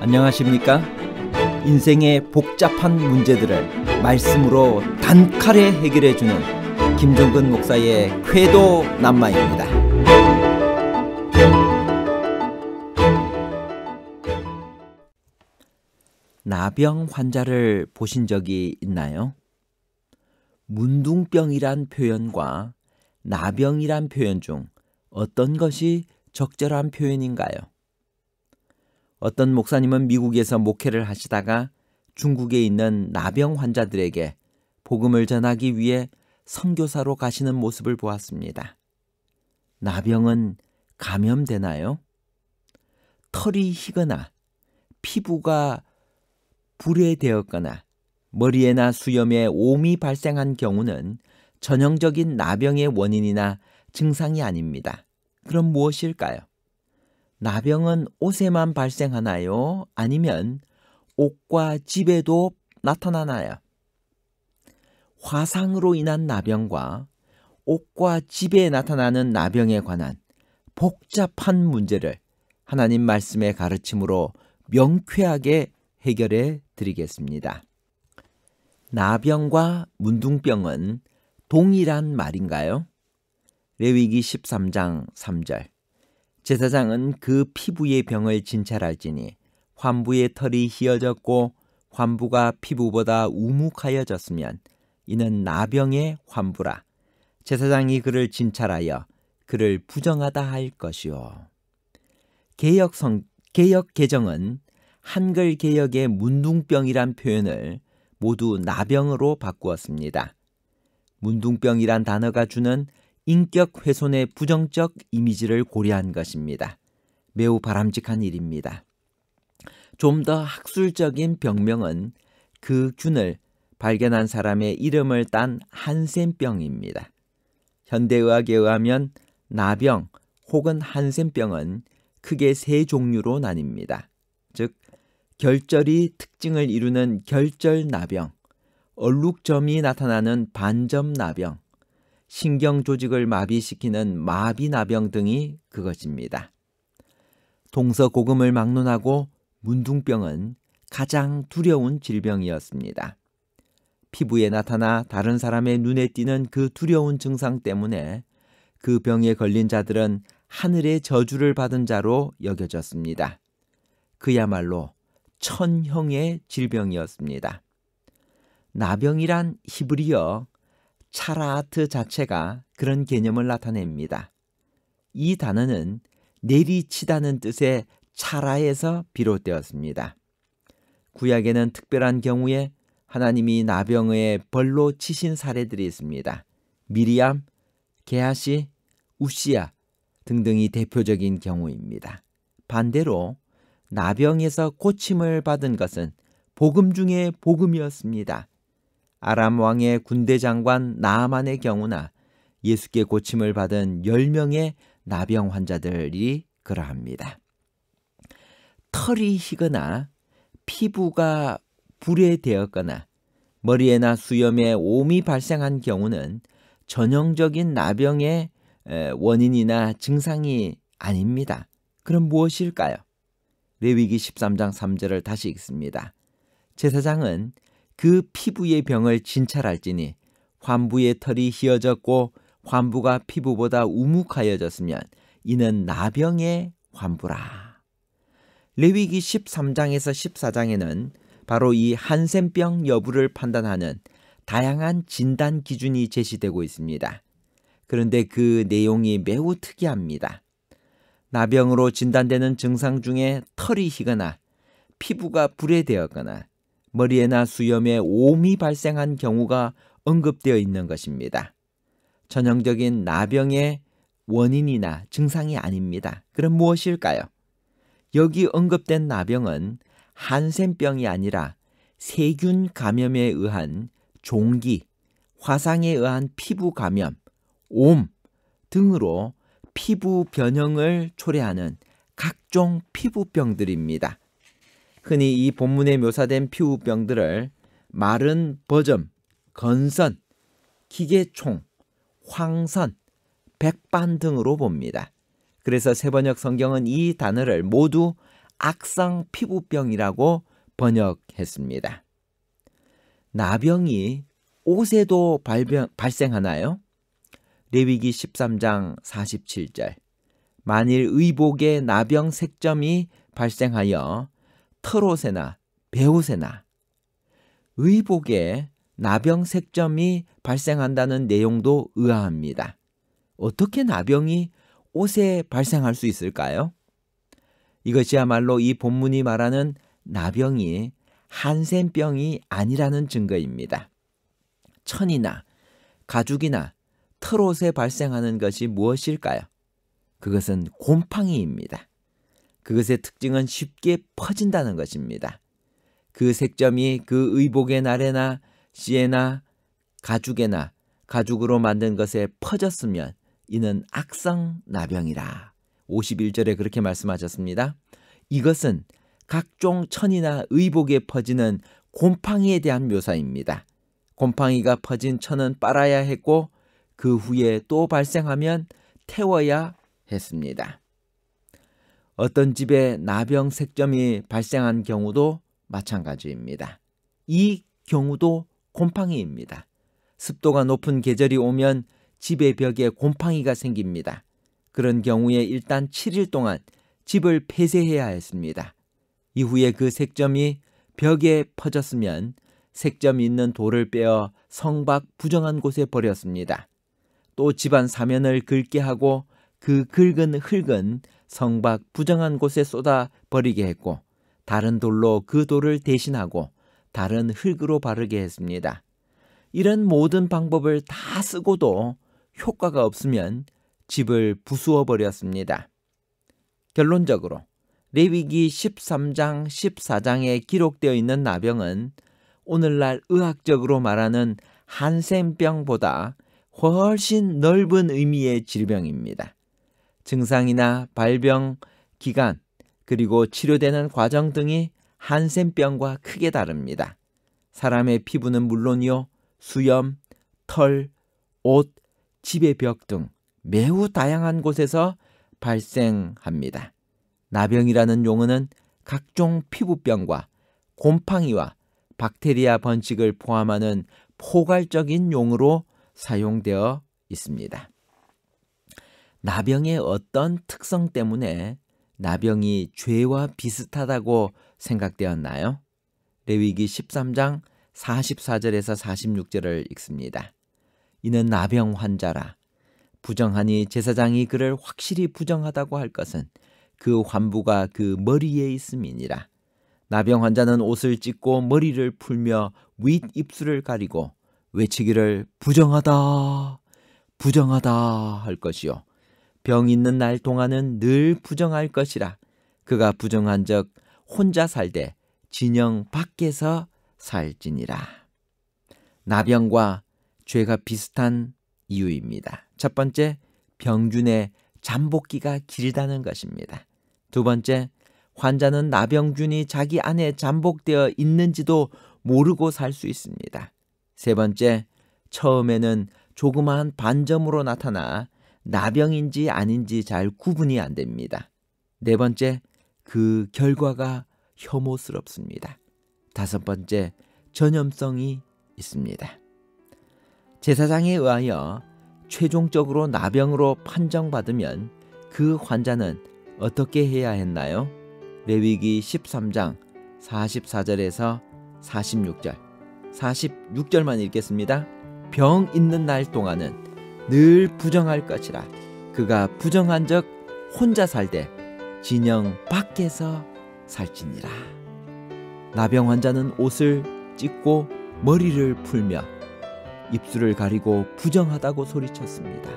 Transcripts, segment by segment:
안녕하십니까? 인생의 복잡한 문제들을 말씀으로 단칼에 해결해주는 김종근 목사의 쾌도 남마입니다. 나병 환자를 보신 적이 있나요? 문둥병이란 표현과 나병이란 표현 중 어떤 것이 적절한 표현인가요? 어떤 목사님은 미국에서 목회를 하시다가 중국에 있는 나병 환자들에게 복음을 전하기 위해 선교사로 가시는 모습을 보았습니다. 나병은 감염되나요? 털이 희거나 피부가 불에되었거나 머리에나 수염에 옴이 발생한 경우는 전형적인 나병의 원인이나 증상이 아닙니다. 그럼 무엇일까요? 나병은 옷에만 발생하나요? 아니면 옷과 집에도 나타나나요? 화상으로 인한 나병과 옷과 집에 나타나는 나병에 관한 복잡한 문제를 하나님 말씀의 가르침으로 명쾌하게 해결해 드리겠습니다. 나병과 문둥병은 동일한 말인가요? 레위기 13장 3절. 제사장은 그 피부의 병을 진찰할지니 환부의 털이 희어졌고 환부가 피부보다 우묵하여졌으면 이는 나병의 환부라. 제사장이 그를 진찰하여 그를 부정하다 할 것이요. 개역 개정은 한글 개역의 문둥병이란 표현을 모두 나병으로 바꾸었습니다. 문둥병이란 단어가 주는 인격 훼손의 부정적 이미지를 고려한 것입니다. 매우 바람직한 일입니다. 좀 더 학술적인 병명은 그 균을 발견한 사람의 이름을 딴 한센병입니다. 현대의학에 의하면 나병 혹은 한센병은 크게 세 종류로 나뉩니다. 즉, 결절이 특징을 이루는 결절나병, 얼룩점이 나타나는 반점나병, 신경조직을 마비시키는 마비나병 등이 그것입니다. 동서고금을 막론하고 문둥병은 가장 두려운 질병이었습니다. 피부에 나타나 다른 사람의 눈에 띄는 그 두려운 증상 때문에 그 병에 걸린 자들은 하늘의 저주를 받은 자로 여겨졌습니다. 그야말로 천형의 질병이었습니다. 나병이란 히브리어 차라아트 자체가 그런 개념을 나타냅니다. 이 단어는 내리치다는 뜻의 차라에서 비롯되었습니다. 구약에는 특별한 경우에 하나님이 나병의 벌로 치신 사례들이 있습니다. 미리암, 게하시, 우시야 등등이 대표적인 경우입니다. 반대로 나병에서 고침을 받은 것은 복음 중에 복음이었습니다. 아람 왕의 군대 장관 나아만의 경우나 예수께 고침을 받은 10명의 나병 환자들이 그러합니다. 털이 희거나 피부가 불에되었거나 머리에나 수염에 옴이 발생한 경우는 전형적인 나병의 원인이나 증상이 아닙니다. 그럼 무엇일까요? 레위기 13장 3절을 다시 읽습니다. 제사장은 그 피부의 병을 진찰할지니 환부의 털이 희어졌고 환부가 피부보다 우묵하여졌으면 이는 나병의 환부라. 레위기 13장에서 14장에는 바로 이 한센병 여부를 판단하는 다양한 진단 기준이 제시되고 있습니다. 그런데 그 내용이 매우 특이합니다. 나병으로 진단되는 증상 중에 털이 희거나 피부가 불에되었거나 머리에나 수염에 옴이 발생한 경우가 언급되어 있는 것입니다. 전형적인 나병의 원인이나 증상이 아닙니다. 그럼 무엇일까요? 여기 언급된 나병은 한센병이 아니라 세균 감염에 의한 종기, 화상에 의한 피부 감염, 옴 등으로 피부 변형을 초래하는 각종 피부병들입니다. 흔히 이 본문에 묘사된 피부병들을 마른 버점, 건선, 기계총, 황선, 백반 등으로 봅니다. 그래서 세번역 성경은 이 단어를 모두 악성 피부병이라고 번역했습니다. 나병이 옷에도 발생하나요? 레위기 13장 47절. 만일 의복에 나병 색점이 발생하여 털옷에나 베옷에나, 의복에 나병 색점이 발생한다는 내용도 의아합니다. 어떻게 나병이 옷에 발생할 수 있을까요? 이것이야말로 이 본문이 말하는 나병이 한센병이 아니라는 증거입니다. 천이나 가죽이나 털옷에 발생하는 것이 무엇일까요? 그것은 곰팡이입니다. 그것의 특징은 쉽게 퍼진다는 것입니다. 그 색점이 그 의복의 나래나 씨에나 가죽에나 가죽으로 만든 것에 퍼졌으면 이는 악성 나병이라. 51절에 그렇게 말씀하셨습니다. 이것은 각종 천이나 의복에 퍼지는 곰팡이에 대한 묘사입니다. 곰팡이가 퍼진 천은 빨아야 했고 그 후에 또 발생하면 태워야 했습니다. 어떤 집에 나병 색점이 발생한 경우도 마찬가지입니다. 이 경우도 곰팡이입니다. 습도가 높은 계절이 오면 집의 벽에 곰팡이가 생깁니다. 그런 경우에 일단 7일 동안 집을 폐쇄해야 했습니다. 이후에 그 색점이 벽에 퍼졌으면 색점이 있는 돌을 빼어 성밖 부정한 곳에 버렸습니다. 또 집안 사면을 긁게 하고 그 긁은 흙은 성밖 부정한 곳에 쏟아 버리게 했고 다른 돌로 그 돌을 대신하고 다른 흙으로 바르게 했습니다. 이런 모든 방법을 다 쓰고도 효과가 없으면 집을 부수어 버렸습니다. 결론적으로 레위기 13장 14장에 기록되어 있는 나병은 오늘날 의학적으로 말하는 한센병보다 훨씬 넓은 의미의 질병입니다. 증상이나 발병 기간 그리고 치료되는 과정 등이 한센병과 크게 다릅니다. 사람의 피부는 물론이요, 수염, 털, 옷, 집의 벽 등 매우 다양한 곳에서 발생합니다. 나병이라는 용어는 각종 피부병과 곰팡이와 박테리아 번식을 포함하는 포괄적인 용어로 사용되어 있습니다. 나병의 어떤 특성 때문에 나병이 죄와 비슷하다고 생각되었나요? 레위기 13장 44절에서 46절을 읽습니다. 이는 나병 환자라. 부정하니 제사장이 그를 확실히 부정하다고 할 것은 그 환부가 그 머리에 있음이니라. 나병 환자는 옷을 찢고 머리를 풀며 윗입술을 가리고 외치기를 부정하다, 부정하다 할 것이요. 병 있는 날 동안은 늘 부정할 것이라. 그가 부정한 적 혼자 살되 진영 밖에서 살지니라. 나병과 죄가 비슷한 이유입니다. 첫 번째, 병균의 잠복기가 길다는 것입니다. 두 번째, 환자는 나병균이 자기 안에 잠복되어 있는지도 모르고 살 수 있습니다. 세 번째, 처음에는 조그마한 반점으로 나타나 나병인지 아닌지 잘 구분이 안 됩니다. 네 번째, 그 결과가 혐오스럽습니다. 다섯 번째, 전염성이 있습니다. 제사장에 의하여 최종적으로 나병으로 판정받으면 그 환자는 어떻게 해야 했나요? 레위기 13장 44절에서 46절, 46절만 읽겠습니다. 병 있는 날 동안은 늘 부정할 것이라. 그가 부정한 적 혼자 살되 진영 밖에서 살지니라. 나병 환자는 옷을 찢고 머리를 풀며 입술을 가리고 부정하다고 소리쳤습니다.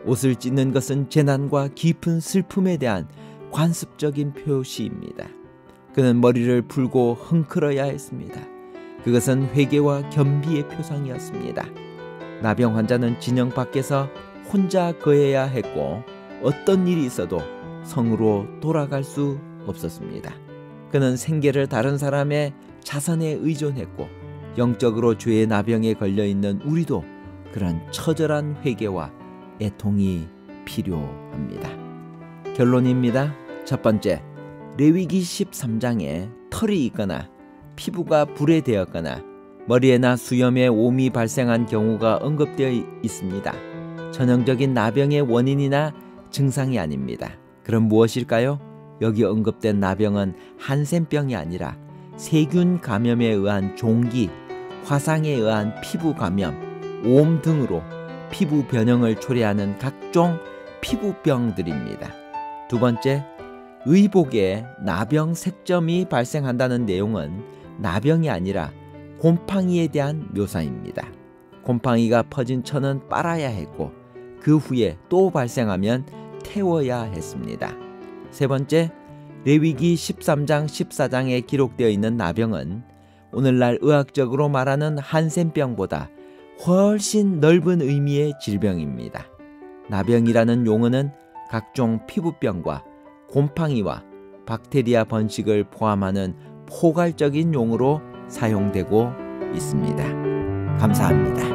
옷을 찢는 것은 재난과 깊은 슬픔에 대한 관습적인 표시입니다. 그는 머리를 풀고 흥크러야 했습니다. 그것은 회개와 겸비의 표상이었습니다. 나병 환자는 진영 밖에서 혼자 거해야 했고 어떤 일이 있어도 성으로 돌아갈 수 없었습니다. 그는 생계를 다른 사람의 자선에 의존했고 영적으로 죄의 나병에 걸려있는 우리도 그런 처절한 회개와 애통이 필요합니다. 결론입니다. 첫 번째, 레위기 13장에 털이 있거나 피부가 불에되었거나 머리에나 수염에 옴이 발생한 경우가 언급되어 있습니다. 전형적인 나병의 원인이나 증상이 아닙니다. 그럼 무엇일까요? 여기 언급된 나병은 한센병이 아니라 세균 감염에 의한 종기, 화상에 의한 피부 감염, 옴 등으로 피부 변형을 초래하는 각종 피부병들입니다. 두 번째, 의복에 나병 색점이 발생한다는 내용은 나병이 아니라 곰팡이에 대한 묘사입니다. 곰팡이가 퍼진 천은 빨아야 했고 그 후에 또 발생하면 태워야 했습니다. 세 번째, 레위기 13장 14장에 기록되어 있는 나병은 오늘날 의학적으로 말하는 한센병보다 훨씬 넓은 의미의 질병입니다. 나병이라는 용어는 각종 피부병과 곰팡이와 박테리아 번식을 포함하는 포괄적인 용어로 사용되고 있습니다. 감사합니다.